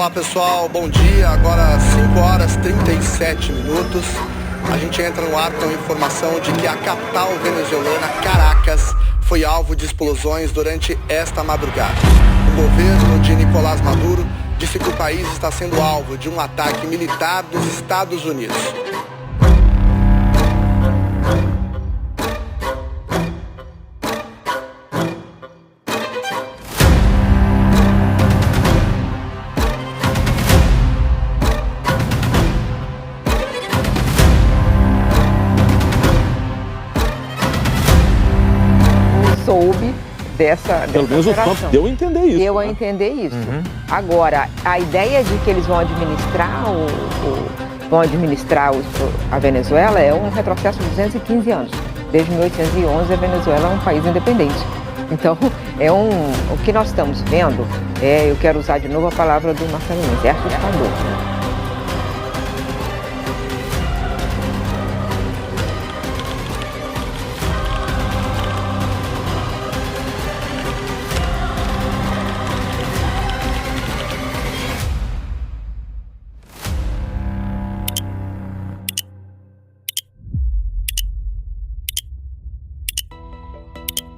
Olá pessoal, bom dia, agora 5 horas 37 minutos. A gente entra no ar com a informação de que a capital venezuelana, Caracas, foi alvo de explosões durante esta madrugada. O governo de Nicolás Maduro disse que o país está sendo alvo de um ataque militar dos Estados Unidos. Soube dessa Pelo menos o Trump deu a entender isso. Deu a entender isso. Agora, a ideia de que eles vão administrar a Venezuela é um retrocesso de 215 anos. Desde 1811 a Venezuela é um país independente. Então, o que nós estamos vendo, eu quero usar de novo a palavra do Marcelo Nunes, é assustador.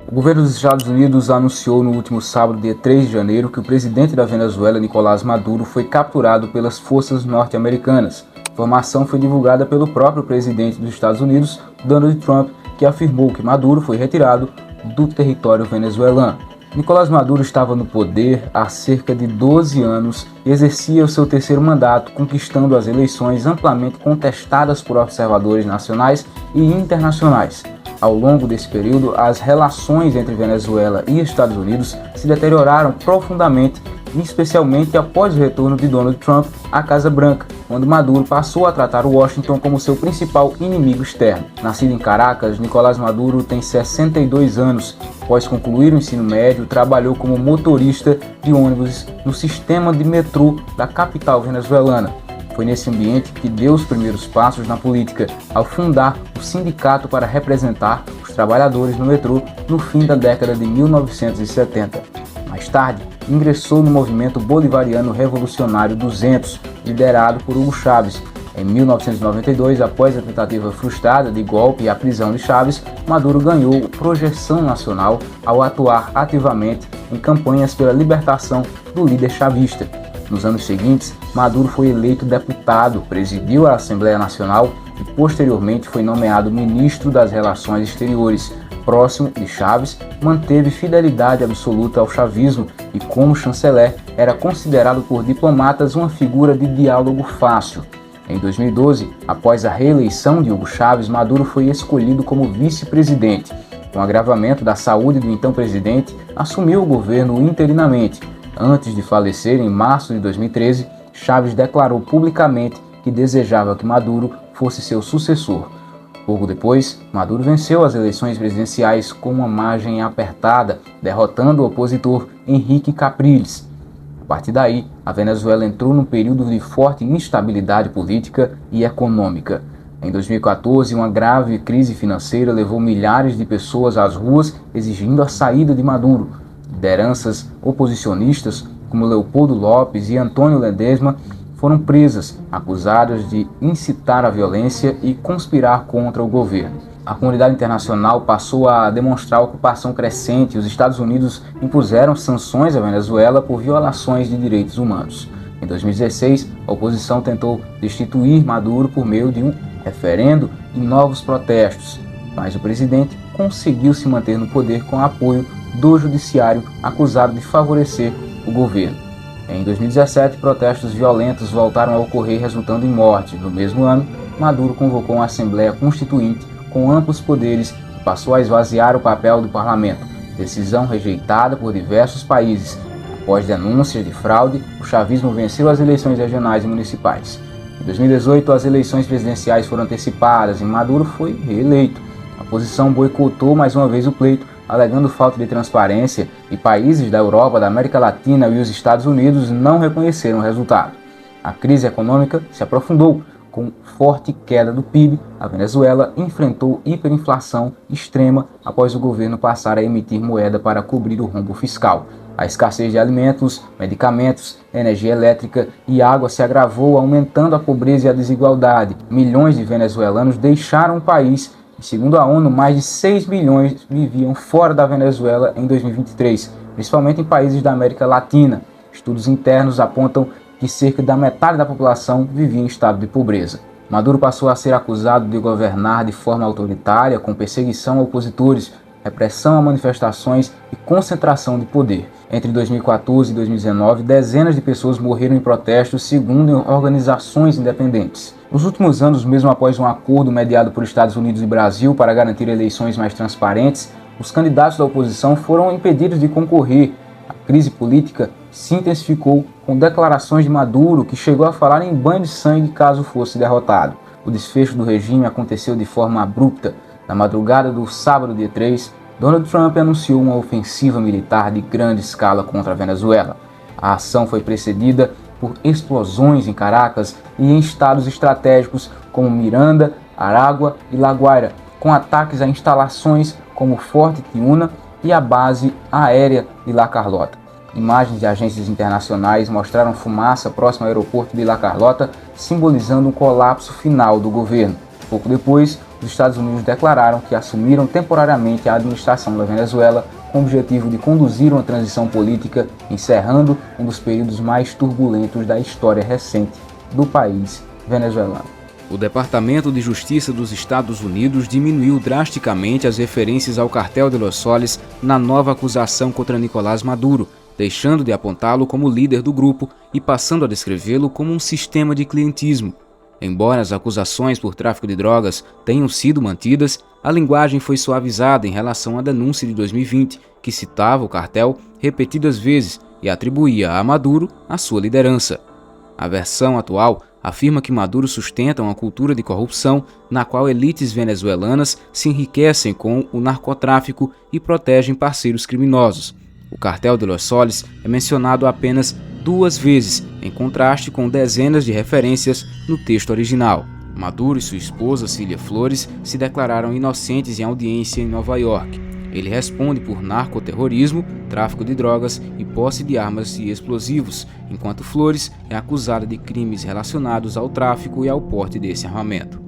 O governo dos Estados Unidos anunciou no último sábado, dia 3 de janeiro, que o presidente da Venezuela, Nicolás Maduro, foi capturado pelas forças norte-americanas. A informação foi divulgada pelo próprio presidente dos Estados Unidos, Donald Trump, que afirmou que Maduro foi retirado do território venezuelano. Nicolás Maduro estava no poder há cerca de 12 anos e exercia o seu terceiro mandato, conquistando as eleições amplamente contestadas por observadores nacionais e internacionais. Ao longo desse período, as relações entre Venezuela e Estados Unidos se deterioraram profundamente, especialmente após o retorno de Donald Trump à Casa Branca, quando Maduro passou a tratar Washington como seu principal inimigo externo. Nascido em Caracas, Nicolás Maduro tem 62 anos. Após concluir o ensino médio, trabalhou como motorista de ônibus no sistema de metrô da capital venezuelana. Foi nesse ambiente que deu os primeiros passos na política, ao fundar o sindicato para representar os trabalhadores no metrô no fim da década de 1970. Mais tarde, ingressou no movimento bolivariano revolucionário 200, liderado por Hugo Chávez. Em 1992, após a tentativa frustrada de golpe e a prisão de Chávez, Maduro ganhou projeção nacional ao atuar ativamente em campanhas pela libertação do líder chavista. Nos anos seguintes, Maduro foi eleito deputado, presidiu a Assembleia Nacional e posteriormente foi nomeado ministro das Relações Exteriores. Próximo de Chávez, manteve fidelidade absoluta ao chavismo e, como chanceler, era considerado por diplomatas uma figura de diálogo fácil. Em 2012, após a reeleição de Hugo Chávez, Maduro foi escolhido como vice-presidente. Com o agravamento da saúde do então presidente, assumiu o governo interinamente. Antes de falecer, em março de 2013, Chávez declarou publicamente que desejava que Maduro fosse seu sucessor. Pouco depois, Maduro venceu as eleições presidenciais com uma margem apertada, derrotando o opositor Henrique Capriles. A partir daí, a Venezuela entrou num período de forte instabilidade política e econômica. Em 2014, uma grave crise financeira levou milhares de pessoas às ruas exigindo a saída de Maduro. Lideranças oposicionistas como Leopoldo Lopes e Antônio Ledesma foram presas, acusadas de incitar a violência e conspirar contra o governo. A comunidade internacional passou a demonstrar ocupação crescente e os Estados Unidos impuseram sanções à Venezuela por violações de direitos humanos. Em 2016, a oposição tentou destituir Maduro por meio de um referendo e novos protestos, mas o presidente conseguiu se manter no poder com apoio do judiciário acusado de favorecer o governo. Em 2017, protestos violentos voltaram a ocorrer, resultando em morte. No mesmo ano, Maduro convocou uma Assembleia Constituinte com amplos poderes que passou a esvaziar o papel do parlamento, decisão rejeitada por diversos países. Após denúncias de fraude, o chavismo venceu as eleições regionais e municipais. Em 2018, as eleições presidenciais foram antecipadas e Maduro foi reeleito. A oposição boicotou mais uma vez o pleito, alegando falta de transparência, e países da Europa, da América Latina e os Estados Unidos não reconheceram o resultado. A crise econômica se aprofundou. Com forte queda do PIB, a Venezuela enfrentou hiperinflação extrema após o governo passar a emitir moeda para cobrir o rombo fiscal. A escassez de alimentos, medicamentos, energia elétrica e água se agravou, aumentando a pobreza e a desigualdade. Milhões de venezuelanos deixaram o país e, segundo a ONU, mais de 6 milhões viviam fora da Venezuela em 2023, principalmente em países da América Latina. Estudos internos apontam que cerca da metade da população vivia em estado de pobreza. Maduro passou a ser acusado de governar de forma autoritária, com perseguição a opositores, repressão a manifestações e concentração de poder. Entre 2014 e 2019, dezenas de pessoas morreram em protestos, segundo organizações independentes. Nos últimos anos, mesmo após um acordo mediado por Estados Unidos e Brasil para garantir eleições mais transparentes, os candidatos da oposição foram impedidos de concorrer. A crise política se intensificou com declarações de Maduro, que chegou a falar em banho de sangue caso fosse derrotado. O desfecho do regime aconteceu de forma abrupta. Na madrugada do sábado, dia 3, Donald Trump anunciou uma ofensiva militar de grande escala contra a Venezuela. A ação foi precedida por explosões em Caracas e em estados estratégicos como Miranda, Aragua e La Guaira, com ataques a instalações como o Forte Tiuna e a base aérea de La Carlota. Imagens de agências internacionais mostraram fumaça próximo ao aeroporto de La Carlota, simbolizando um colapso final do governo. Pouco depois, os Estados Unidos declararam que assumiram temporariamente a administração da Venezuela com o objetivo de conduzir uma transição política, encerrando um dos períodos mais turbulentos da história recente do país venezuelano. O Departamento de Justiça dos Estados Unidos diminuiu drasticamente as referências ao Cartel de Los Soles na nova acusação contra Nicolás Maduro, deixando de apontá-lo como líder do grupo e passando a descrevê-lo como um sistema de clientismo. Embora as acusações por tráfico de drogas tenham sido mantidas, a linguagem foi suavizada em relação à denúncia de 2020, que citava o cartel repetidas vezes e atribuía a Maduro a sua liderança. A versão atual afirma que Maduro sustenta uma cultura de corrupção na qual elites venezuelanas se enriquecem com o narcotráfico e protegem parceiros criminosos. O Cartel de Los Soles é mencionado apenas 2 vezes, em contraste com dezenas de referências no texto original. Maduro e sua esposa, Cília Flores, se declararam inocentes em audiência em Nova York. Ele responde por narcoterrorismo, tráfico de drogas e posse de armas e explosivos, enquanto Flores é acusada de crimes relacionados ao tráfico e ao porte desse armamento.